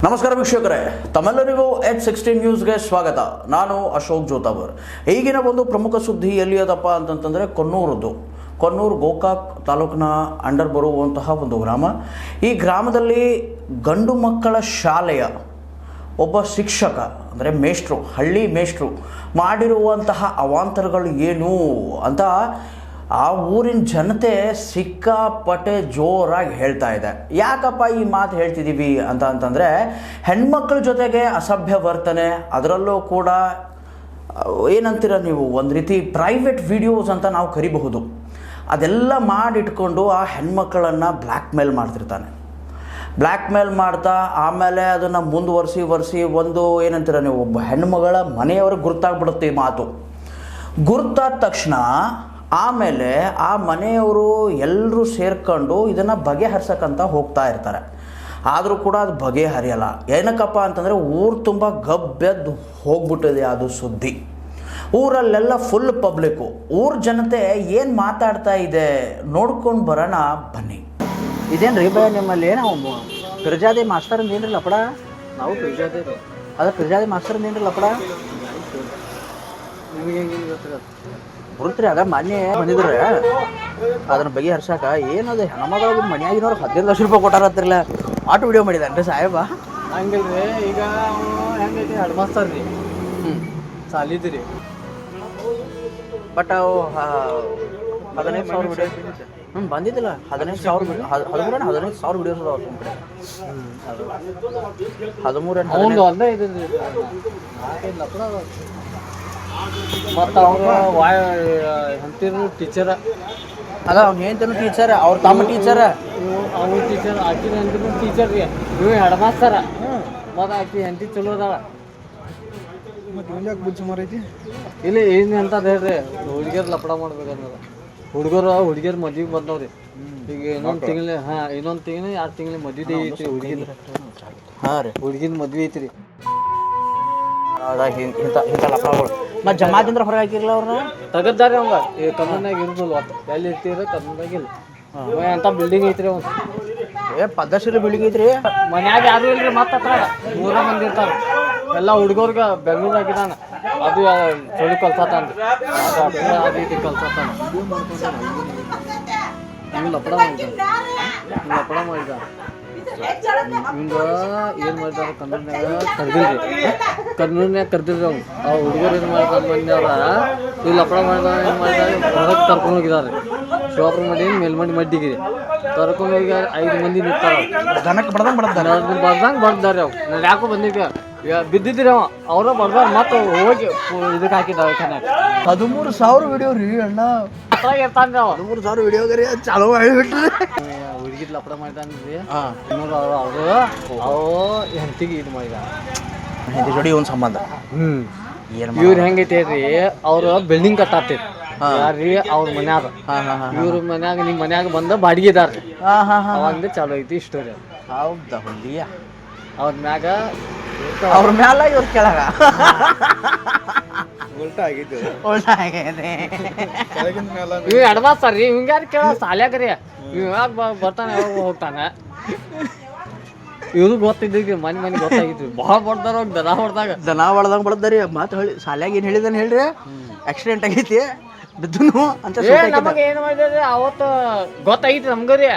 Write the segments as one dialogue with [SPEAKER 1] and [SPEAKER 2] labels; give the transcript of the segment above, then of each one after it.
[SPEAKER 1] ನಮಸ್ಕಾರ ವೀಕ್ಷಕರೇ, ತಮ್ಮೆಲ್ಲರಿಗೂ H16 ನ್ಯೂಸ್ಗೆ ಸ್ವಾಗತ. ನಾನು ಅಶೋಕ್ ಜೋತಾವರ್. ಈಗಿನ ಒಂದು ಪ್ರಮುಖ ಸುದ್ದಿ ಎಲ್ಲಿಯದಪ್ಪ ಅಂತಂತಂದರೆ ಕೊನ್ನೂರು ಗೋಕಾಕ್ ತಾಲೂಕಿನ ಅಂಡರ್ ಬರುವಂತಹ ಒಂದು ಗ್ರಾಮ. ಈ ಗ್ರಾಮದಲ್ಲಿ ಗಂಡು ಮಕ್ಕಳ ಶಾಲೆಯ ಒಬ್ಬ ಶಿಕ್ಷಕ ಅಂದರೆ ಹಳ್ಳಿ ಮೇಷ್ಟ್ರು ಮಾಡಿರುವಂತಹ ಅವಾಂತರಗಳು ಏನು ಅಂತ ಆ ಊರಿನ ಜನತೆ ಸಿಕ್ಕಾಪಟ್ಟೆ ಜೋರಾಗಿ ಹೇಳ್ತಾ ಇದೆ. ಯಾಕಪ್ಪ ಈ ಮಾತು ಹೇಳ್ತಿದ್ದೀವಿ ಅಂತಂದರೆ ಹೆಣ್ಮಕ್ಳ ಜೊತೆಗೆ ಅಸಭ್ಯ ವರ್ತನೆ, ಅದರಲ್ಲೂ ಕೂಡ ಏನಂತೀರ ನೀವು, ಒಂದು ರೀತಿ ಪ್ರೈವೇಟ್ ವಿಡಿಯೋಸ್ ಅಂತ ನಾವು ಕರಿಬಹುದು, ಅದೆಲ್ಲ ಮಾಡಿಟ್ಕೊಂಡು ಆ ಹೆಣ್ಮಕ್ಕಳನ್ನು ಬ್ಲ್ಯಾಕ್ ಮೇಲ್ ಮಾಡ್ತಾ ಆಮೇಲೆ ಅದನ್ನು ಮುಂದುವರಿಸಿ ಒಂದು ಏನಂತೀರ ನೀವು, ಒಬ್ಬ ಹೆಣ್ಮಗಳ ಮನೆಯವ್ರಿಗೆ ಗುರ್ತಾಗ್ಬಿಡುತ್ತೆ ಈ ಮಾತು. ಗುರ್ತಾದ ತಕ್ಷಣ ಆಮೇಲೆ ಆ ಮನೆಯವರು ಎಲ್ಲರೂ ಸೇರ್ಕೊಂಡು ಇದನ್ನು ಬಗೆಹರಿಸಕ್ಕಂತ ಹೋಗ್ತಾ ಇರ್ತಾರೆ. ಆದರೂ ಕೂಡ ಅದು ಬಗೆಹರಿಯಲ್ಲ. ಏನಕ್ಕಪ್ಪ ಅಂತಂದರೆ ಊರು ತುಂಬ ಗಬ್ಬೆದ್ದು ಹೋಗ್ಬಿಟ್ಟಿದೆ ಅದು ಸುದ್ದಿ. ಊರಲ್ಲೆಲ್ಲ ಫುಲ್ ಪಬ್ಲಿಕ್ಕು. ಊರ ಜನತೆ ಏನು ಮಾತಾಡ್ತಾ ಇದೆ ನೋಡ್ಕೊಂಡು ಬರೋಣ ಬನ್ನಿ. ಇದೇನು ರೀ ಭಯ ನಿಮ್ಮಲ್ಲಿ ನಾವು ಪಿರ್ಜಾದಿ ಮಾಸ್ತರಿಂದ ಏನ್ರಿ ಲಪಡ? ನಾವು ಪಿರ್ಜಾದಿ ರೀ. ಅದು ಪಿರ್ಜಾದಿ ಮಾಸ್ತರಿಂದ ಏನ್ರಿ ಲಪಡ? ನಿಮಗೆ ಬರುತ್ತೀರಿ. ಆಗ ಮಾನ್ಯ ಬಂದಿದ್ರೆ ಅದನ್ನ ಬಗೆಹರ್ಸಾಕ ಏನದು ಹೆಣ್ಮಗಳಿಗೆ ಮನ್ಯಾಗಿನವ್ರು 15 ಲಕ್ಷ ರೂಪಾಯಿ ಕೊಟ್ಟಾರತ್ತಿರಲ್ಲ, ಆಟೋ ವಿಡಿಯೋ ಮಾಡಿದಾನ್ರಿ ಸಾಹೇಬ.
[SPEAKER 2] ಹಂಗಿಲ್ರಿ, ಈಗ ಹೆಂಗೈತಿ ಹೆಡ್ ಮಾಸ್ತರ್ ರೀ, ಸಾಲಿದ್ರಿ.
[SPEAKER 1] ಬಟ್ ಅವು 15,000 ವಿಡಿಯೋ ಬಂದಿದ್ದಿಲ್ಲ. 15,000 ವಿಡಿಯೋಸ್ ಅದಾವ. 13
[SPEAKER 2] ಒಂದೇ ಇದೆ ಮತ್ತು ಅವ್ರು ಅಂತಿರು ಟೀಚರ
[SPEAKER 1] ಅದ ಅವ್ನು ಹೇಳ್ತಾನು ಟೀಚರ್, ಅವ್ರ ತಮ್ಮ ಟೀಚರ,
[SPEAKER 2] ಅವ್ನು ಟೀಚರ್, ಆಕಿನ ಅಂತಿರು ಟೀಚರ್ ರೀ, ಇವು ಹೆಡ್ ಮಾಸ್ತರ. ಮತ್ತು ಆಕಿ ಹೆಂಡತಿ ಚಲೋ ಅದಾಳ. ಮತ್ತು ಯಾಕೆ ಬುಚ್ಚ ಮಾರೈತಿ ಇಲ್ಲಿ ಏನು ಅಂತ ಹೇಳ್ರಿ, ಹುಡುಗಿಯರು ಲಪಡ ಮಾಡ್ಬೇಕನ್ನೋದ. ಹುಡುಗಿಯರು ಮದ್ವೆಗೆ ಬಂದವ್ರಿ. ಈಗ ಇನ್ನೊಂದು ತಿಂಗಳು 2 ತಿಂಗಳು ಮದ್ವೆ ಐತ್ರಿ ಹುಡುಗಿನ. ಹುಡುಗಿನ ಮದ್ವೆ ಐತ್ರಿ.
[SPEAKER 1] ಇಂಥ ಲಪಡಗಳು ಮತ್ತು ಜಮಾದಿಂದ ಹೊರಗೆ ಹಾಕಿರಲ್ಲ ಅವ್ರನ್ನ
[SPEAKER 2] ತೆಗದ್ದಾರಿ ಅವಂಗ. ಈ ಕನ್ನಡನಾಗ ಇರೋದಿಲ್ಲ, ಒಟ್ಟು ಎಲ್ಲಿ ಇರ್ತೀರ ಕನ್ನಡನಾಗ ಇಲ್ಲ. ಅಂತ ಬಿಲ್ಡಿಂಗ್ ಐತ್ರಿ ಅವ್ನು.
[SPEAKER 1] ಪದ್ದಶೀಲ ಬಿಲ್ಡಿಂಗ್ ಐತ್ರಿ.
[SPEAKER 2] ಮನ್ಯಾಗ ಯಾರು ಇಲ್ರಿ, ಮತ್ತೆ 100 ಮಂದಿ ಇರ್ತಾರೆ. ಎಲ್ಲ ಹುಡುಗರ್ಗೆ ಬೆಂಗಳೂರು ಹಾಕಿದಾನ. ಅದು ಚಳಿ ಕಲ್ಸತ್ತಾನ್ರಿ, ಅದು ಇದು ಕಲ್ಸತ್ತಾನ. ಇವ್ನು ಲಪಡ ಮಾಡಿದ ಹಿಂಗ ಏನು ಮಾಡಿದಾರ ಕನ್ನಡನ್ಯಾಗ ಕರ್ದಿಲ್ರಿ ಅವ್ನು. ಆ ಹುಡುಗರು ಏನು ಮಾಡಿದಾರ ಮಂದಿಯವ್ರ ಇಲ್ಲಿ ಲಪಡ ಮಾಡಿದ ಏನು ಮಾಡಿದಾರೆ, ಹೊರಗೆ ಕರ್ಕೊಂಡು ಹೋಗಿದಾರೆ. ಶಿವಾಪುರ ಮಾಡಿ ಮೇಲ್ಮಂಡಿ ಮಡ್ಡಿಗೆ ಕರ್ಕೊಂಡು ಹೋಗಿ 5 ಮಂದಿ ನಿಂತಾರ.
[SPEAKER 1] ದನಕ್ಕೆ
[SPEAKER 2] ಬರ್ದಂಗೆ ಬರ್ದಾರೆ ಅವು. ನಾನು ಯಾಕೋ ಬಂದಿದ್ದೆ ಬಿದ್ದಿದ್ರಿ ಅವ, ಅವ್ರ ಬರ್ದಾರ. ಮತ್ತು ಹೋಗಿ ಇದಕ್ಕೆ ಹಾಕಿದ
[SPEAKER 1] 13,000 ವಿಡಿಯೋ ರೀ ಅಣ್ಣ.
[SPEAKER 2] ಇರ್ತಾನ್ರಿ ಅವ.
[SPEAKER 1] 13,000 ವಿಡಿಯೋಗರಿ ಚಾಲೋ ಮಾಡಿಬಿಟ್ರಿ.
[SPEAKER 2] ಹುಡುಗಿದ್ ಲಪಡ ಮಾಡಿದಾನ್ರಿ. ಅವು ಹೆಂಡತಿಗೆ ಇದು ಮಾಡಿದ,
[SPEAKER 1] ಹೆಂಡತಿ ಜೋಡಿ ಒಂದು ಸಂಬಂಧ.
[SPEAKER 2] ಇವ್ರು ಹೆಂಗೈತಿ ರೀ, ಅವ್ರು ಬಿಲ್ಡಿಂಗ್ ಕಟ್ಟಾತಿರಿ ಯಾರ್ರಿ ಅವ್ರ ಮನ್ಯಾಗ. ಇವ್ರ ಮನ್ಯಾಗ ನಿಮ್ಮ ಮನ್ಯಾಗ ಬಂದ ಬಾಡಿಗೆ ಇದಾರ್ರಿ. ಅವಾಗ ಚಾಲೋ ಐತಿ ಸ್ಟೋರಿ.
[SPEAKER 1] ಹೌದಾ? ಹುಲಿಯ
[SPEAKER 2] ಅವ್ರ ಮ್ಯಾಗ
[SPEAKER 1] ಅವ್ರ ಮ್ಯಾಲ ಇವ್ರ ಕೆಳಗ
[SPEAKER 2] ಉಲ್ಟಾ ಆಗೈತಿ. ಇವ್ ಅಡ್ವಾನ್ಸ್ ರೀ, ಇವಂಗ ಯಾರು ಕೇಳ ಸಾಲ್ಯಾಗ್ರಿ. ಇವಾಗ ಬರ್ತಾನೆ, ಯಾವಾಗ ಹೋಗ್ತಾನೆ. ಇವ್ರು ಗೊತ್ತಿದ್ರಿ, ಮನೆ ಗೊತ್ತಾಗಿದ್ರಿ. ಭಾಳ ಬಡ್ದಾರ ದನ ಹೊಡ್ದಂಗೆ ಬಡ್ದಾರಿ. ಮಾತು ಹೇಳಿ ಸಾಲ್ಯಾಗ ಏನು ಹೇಳಿದಾನೆ ಹೇಳ್ರಿ, ಆಕ್ಸಿಡೆಂಟ್ ಆಗೈತಿ ಬಿದ್ದನು ಅಂತ. ನಮಗೆ ಏನು ಮಾಡಿದ್ರಿ ಅವತ್ತು ಗೊತ್ತಾಗಿತ್ತು ನಮ್ಗೆ ರೀ.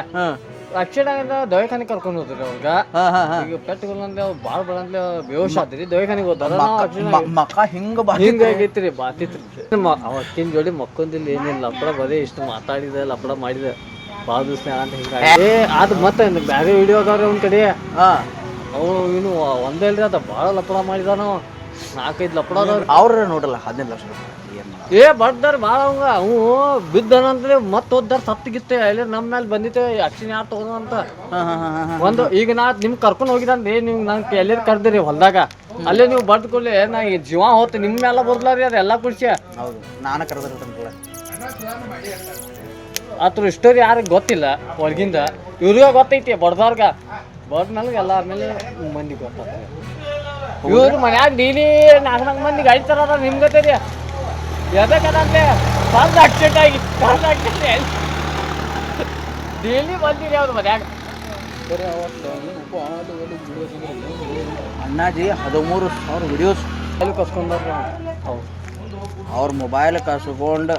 [SPEAKER 2] ಆಕ್ಸಿಡೆಂಟ್ ದವಾಖಾನೆ ಕರ್ಕೊಂಡು ಹೋದ್ರಿ ಅವ್ಗ. ಈಗ ಪೆಟ್ಗಳಂದ್ರೆ ಅವ್ ಭಾಳ ಬಡಂದ್ರೆ ಬೇವಶ್ ಆದ್ರಿ, ದವಾಖಾನಿಗೆ ಹೋದಾರ. ಹಿಂಗ ಆಗೈತ್ರಿ, ಬಾತಿತ್ರಿ. ಅವತ್ತಿನ ಜೋಡಿ ಮಕ್ಕೊಂದಿಲ್ಲ ಏನಿಲ್ಲ, ಲಪಡ ಬರೀ ಇಷ್ಟು ಮಾತಾಡಿದ ಲಪಡ ಮಾಡಿದ ಭಾಳ ದಿವ್ಸ ಅಂತ ಹಿಂಗ. ಅದು ಮತ್ತೆ ಬ್ಯಾರೆ ವಿಡಿಯೋ ಅದಾವ್ರಿ ಅವ್ನ ಕಡೆ. ಅವು ಇನ್ನು ಒಂದೇ ಇಲ್ರಿ, ಅದ ಭಾಳ ಲಪಡ ಮಾಡಿದಾನ. 4-5 ಲಪಡ ಅದಾವ್ರಿ.
[SPEAKER 1] ಅವ್ರ ನೋಡಲ್ಲ 15 ಲಕ್ಷ ರೂಪಾಯಿ
[SPEAKER 2] ಬರ್ದಾರ ಭಾಳ. ಅವಂಗ ಅವು ಬಿದ್ದನಂದ್ರೆ ಮತ್ತೆ ಓದ್ದಾರ ಸತ್ತಿಗಿತ್ತೆ. ಅಲ್ಲಿ ನಮ್ಮ ಮೇಲೆ ಬಂದಿತ್ತೆ ಆಕ್ಷನ್ ಯಾರು ತಗೋದು ಅಂತ. ಒಂದು ಈಗ ನಾ ನಿಮ್ಗೆ ಕರ್ಕೊಂಡು ಹೋಗಿದ್ದಾನ್ರಿ, ನೀವು ನಂಗೆ ಎಲ್ಲರೂ ಕರ್ದಿರಿ ಹೊಲ್ದಾಗ. ಅಲ್ಲೇ ನೀವು ಬಡ್ದು ಕೊಡ್ಲಿ ನಾ ಜೀವ ಹೋತು ನಿಮ್ಮ ಮೇಲೆ ಬರ್ಲಾರಿ. ಅದೆಲ್ಲ ಖುಷಿ.
[SPEAKER 1] ಹೌದು, ನಾನು ಕರೆದಿರ್ತಾನೆ
[SPEAKER 2] ಅದ್ರ ಸ್ಟೋರಿ ಯಾರಿಗೆ ಗೊತ್ತಿಲ್ಲ ಹೊರಗಿಂದ. ಇವ್ರಿಗೆ ಗೊತ್ತೈತಿ ಬಡ್ದವ್ರಗ. ಬಡ್ದ್ಮೇಲೆ ಎಲ್ಲಾರ ಮೇಲೆ ಮಂದಿ ಗೊತ್ತಾಗ್ತದೆ. ಇವ್ರು ಮನ್ಯಾಗ ಡೈಲಿ 4 ಮಂದಿ ಗಾಡಿ ತರೋದ ನಿಮ್ಗೆ ಗೊತ್ತೈತಿ. ಎದಕ್ಕಂದ್ರೆ ಬಂದು ಆಕ್ಸಿಡೆಂಟ್ ಆಗಿ ಡೈಲಿ ಬಂದಿರಿ ಅವ್ರು ಮನ್ಯಾಗ.
[SPEAKER 1] ಅಣ್ಣಾಜಿ 13,000 ವಿಡಿಯೋಸ್
[SPEAKER 2] ಎಲ್ಲಿ ಕಸ್ಕೊಂಡ್ರ ಹೌದು
[SPEAKER 1] ಅವ್ರ ಮೊಬೈಲ್ ಕಸ್ಕೊಂಡು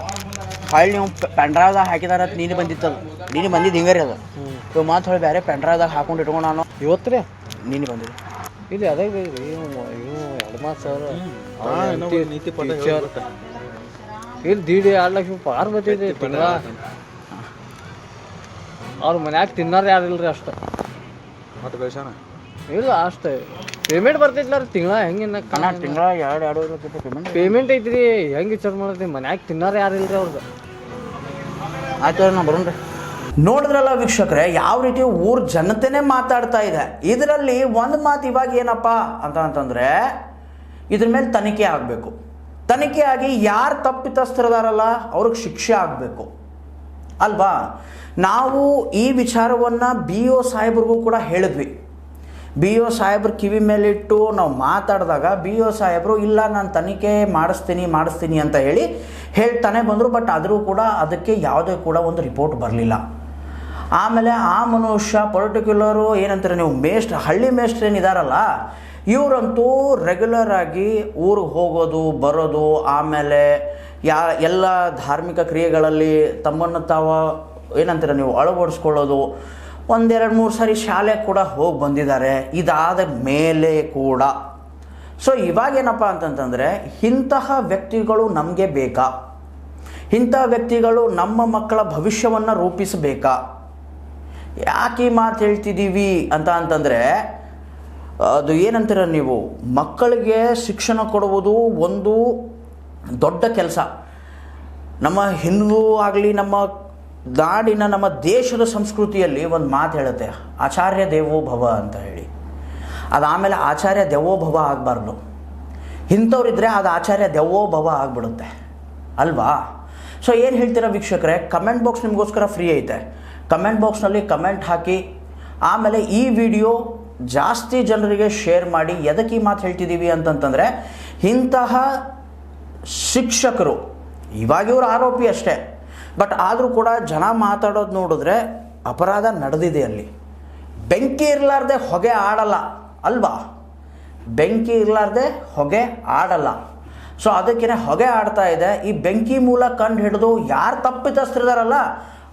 [SPEAKER 1] ಫೈಲ್ ನೀವು ಪೆನ್ಡ್ರೈವ್ದಾಗ ಹಾಕಿದಾರ ನೀನು ಬಂದಿತ್ತದು ನೀನು ಬಂದಿದ್ದು ಹಿಂಗೆ ರೀ ಅದು ಇವು ಮಾತು ಹೇಳಿ ಬೇರೆ ಪೆನ್ಡ್ರೈವ್ದಾಗ ಹಾಕೊಂಡು ಇಟ್ಕೊಂಡು ನಾನು
[SPEAKER 2] ಇವತ್ತು ರೀ
[SPEAKER 1] ನೀನು ಬಂದಿದ್ದು
[SPEAKER 2] ಇದು ಅದೇ ರೀ ಇವು 2 ನೀತಿ ಇಲ್ಲಿ ದೀಡಿ 2 ಲಕ್ಷ ಪಾರ್ ಬರ್ತೈತಿ ತಿಂಗಳ ಅವ್ರ ಮನ್ಯಾಗ ತಿನ್ನಾರ ಯಾರಿಲ್ರಿ ಅಷ್ಟು
[SPEAKER 3] ಮತ್ತೆ ಗಳಿಸ್ಯಾನ
[SPEAKER 2] ಇಲ್ಲ ಅಷ್ಟೇ ಪೇಮೆಂಟ್ ಬರ್ತೈತಿಲ್ಲ ರೀ ತಿಂಗಳ ಹೆಂಗಿನ್ನ
[SPEAKER 1] ತಿಂಗಳ 2 ಲಕ್ಷ ಪೇಮೆಂಟ್
[SPEAKER 2] ಪೇಮೆಂಟ್ ಐತ್ರಿ ಹೆಂಗೆ ವಿಚಾರ ಮಾಡತ್ತಿ ಮನ್ಯಾಗ ತಿನ್ನಾರ ಯಾರಿಲ್ರಿ ಅವ್ರದ್ದು
[SPEAKER 1] ಆಯ್ತು ನಾ ಬರೋಣ್ರಿ ನೋಡಿದ್ರಲ್ಲ ವೀಕ್ಷಕರೇ ಯಾವ ರೀತಿ ಊರ ಜನತೆನೇ ಮಾತಾಡ್ತಾ ಇದೆ. ಇದರಲ್ಲಿ ಒಂದು ಮಾತು ಇವಾಗ ಏನಪ್ಪ ಅಂತಂದರೆ ಇದ್ರ ಮೇಲೆ ತನಿಖೆ ಆಗಬೇಕು. ತನಿಖೆ ಆಗಿ ಯಾರು ತಪ್ಪಿತಸ್ಥರದಾರಲ್ಲ ಅವ್ರಿಗೆ ಶಿಕ್ಷೆ ಆಗಬೇಕು ಅಲ್ವಾ. ನಾವು ಈ ವಿಚಾರವನ್ನು BO ಸಾಹೇಬ್ರಿಗೂ ಕೂಡ ಹೇಳಿದ್ವಿ. BO ಸಾಹೇಬ್ರ ಕಿವಿ ಮೇಲಿಟ್ಟು ನಾವು ಮಾತಾಡಿದಾಗ BO ಸಾಹೇಬರು ಇಲ್ಲ ನಾನು ತನಿಖೆ ಮಾಡಿಸ್ತೀನಿ ಅಂತ ಹೇಳ್ತಾನೆ ಬಂದರು. ಬಟ್ ಆದರೂ ಕೂಡ ಅದಕ್ಕೆ ಯಾವುದೇ ಕೂಡ ಒಂದು ರಿಪೋರ್ಟ್ ಬರಲಿಲ್ಲ. ಆಮೇಲೆ ಆ ಮನುಷ್ಯ ಪರ್ಟಿಕ್ಯುಲರು ಏನಂತಾರೆ ನೀವು ಹಳ್ಳಿ ಮೇಷ್ಟ್ರು ಏನಿದಾರಲ್ಲ ಇವರಂತೂ ರೆಗ್ಯುಲರ್ ಆಗಿ ಊರಿಗೆ ಹೋಗೋದು ಬರೋದು, ಆಮೇಲೆ ಎಲ್ಲ ಧಾರ್ಮಿಕ ಕ್ರಿಯೆಗಳಲ್ಲಿ ತಮ್ಮನ್ನು ತಾವು ಏನಂತೀರ ನೀವು ಅಳವಡಿಸ್ಕೊಳ್ಳೋದು, 1-2-3 ಸಾರಿ ಶಾಲೆ ಕೂಡ ಹೋಗಿ ಬಂದಿದ್ದಾರೆ. ಇದಾದ ಮೇಲೆ ಕೂಡ ಸೊ ಇವಾಗೇನಪ್ಪ ಅಂತಂತಂದರೆ ಇಂತಹ ವ್ಯಕ್ತಿಗಳು ನಮಗೆ ಬೇಕಾ? ಇಂಥ ವ್ಯಕ್ತಿಗಳು ನಮ್ಮ ಮಕ್ಕಳ ಭವಿಷ್ಯವನ್ನು ರೂಪಿಸಬೇಕಾ? ಯಾಕೆ ಈ ಮಾತು ಹೇಳ್ತಿದ್ದೀವಿ ಅಂತಂದರೆ ಅದು ಏನಂತೀರ ನೀವು, ಮಕ್ಕಳಿಗೆ ಶಿಕ್ಷಣ ಕೊಡುವುದು ಒಂದು ದೊಡ್ಡ ಕೆಲಸ. ನಮ್ಮ ಹಿಂದೂ ಆಗಲಿ ನಮ್ಮ ನಾಡಿನ ನಮ್ಮ ದೇಶದ ಸಂಸ್ಕೃತಿಯಲ್ಲಿ ಒಂದು ಮಾತು ಹೇಳುತ್ತೆ, ಆಚಾರ್ಯ ದೇವೋ ಭವ ಅಂತ ಹೇಳಿ. ಅದಾದಮೇಲೆ ಆಚಾರ್ಯ ದೇವೋ ಭವ ಆಗಬಾರ್ದು. ಇಂಥವ್ರಿದ್ರೆ ಅದು ಆಚಾರ್ಯ ದೇವೋ ಭವ ಆಗಿಬಿಡುತ್ತೆ ಅಲ್ವಾ. ಸೊ ಏನು ಹೇಳ್ತೀರಾ ವೀಕ್ಷಕರೇ, ಕಮೆಂಟ್ ಬಾಕ್ಸ್ ನಿಮಗೋಸ್ಕರ ಫ್ರೀ ಐತೆ. ಕಮೆಂಟ್ ಬಾಕ್ಸ್ನಲ್ಲಿ ಕಮೆಂಟ್ ಹಾಕಿ. ಆಮೇಲೆ ಈ ವಿಡಿಯೋ ಜಾಸ್ತಿ ಜನರಿಗೆ ಶೇರ್ ಮಾಡಿ. ಎದಕ್ಕೆ ಈ ಮಾತು ಹೇಳ್ತಿದ್ದೀವಿ ಅಂತಂತಂದರೆ ಇಂತಹ ಶಿಕ್ಷಕರು ಇವಾಗ ಇವರು ಆರೋಪಿ ಅಷ್ಟೇ, ಬಟ್ ಆದರೂ ಕೂಡ ಜನ ಮಾತಾಡೋದು ನೋಡಿದ್ರೆ ಅಪರಾಧ ನಡೆದಿದೆ. ಅಲ್ಲಿ ಬೆಂಕಿ ಇರಲಾರ್ದೆ ಹೊಗೆ ಆಡಲ್ಲ ಅಲ್ವಾ. ಬೆಂಕಿ ಇರಲಾರ್ದೆ ಹೊಗೆ ಆಡಲ್ಲ. ಸೊ ಅದಕ್ಕೇ ಹೊಗೆ ಆಡ್ತಾ ಇದೆ. ಈ ಬೆಂಕಿ ಮೂಲ ಕಂಡು ಹಿಡಿದು ಯಾರು ತಪ್ಪಿತಸ್ಥರಿದಾರಲ್ಲ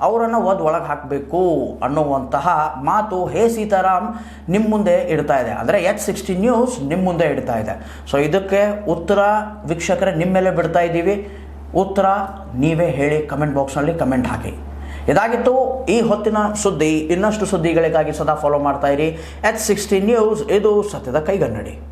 [SPEAKER 1] ಅವರನ್ನು ಒಳಗೆ ಹಾಕಬೇಕು ಅನ್ನುವಂತಹ ಮಾತು ಹೇ ಸೀತಾರಾಮ್ ನಿಮ್ಮ ಮುಂದೆ ಇಡ್ತಾ ಇದೆ. ಅಂದರೆ H16 ನ್ಯೂಸ್ ನಿಮ್ಮ ಮುಂದೆ ಇಡ್ತಾ ಇದೆ. ಸೊ ಇದಕ್ಕೆ ಉತ್ತರ ವೀಕ್ಷಕರೇ ನಿಮ್ಮ ಮೇಲೆ ಬಿಡ್ತಾ ಇದ್ದೀವಿ. ಉತ್ತರ ನೀವೇ ಹೇಳಿ, ಕಮೆಂಟ್ ಬಾಕ್ಸ್ನಲ್ಲಿ ಕಮೆಂಟ್ ಹಾಕಿ. ಇದಾಗಿತ್ತು ಈ ಹೊತ್ತಿನ ಸುದ್ದಿ. ಇನ್ನಷ್ಟು ಸುದ್ದಿಗಳಿಗಾಗಿ ಸದಾ ಫಾಲೋ ಮಾಡ್ತಾ ಇರಿ H16 ನ್ಯೂಸ್. ಇದು ಸತ್ಯದ ಕೈಗನ್ನಡಿ.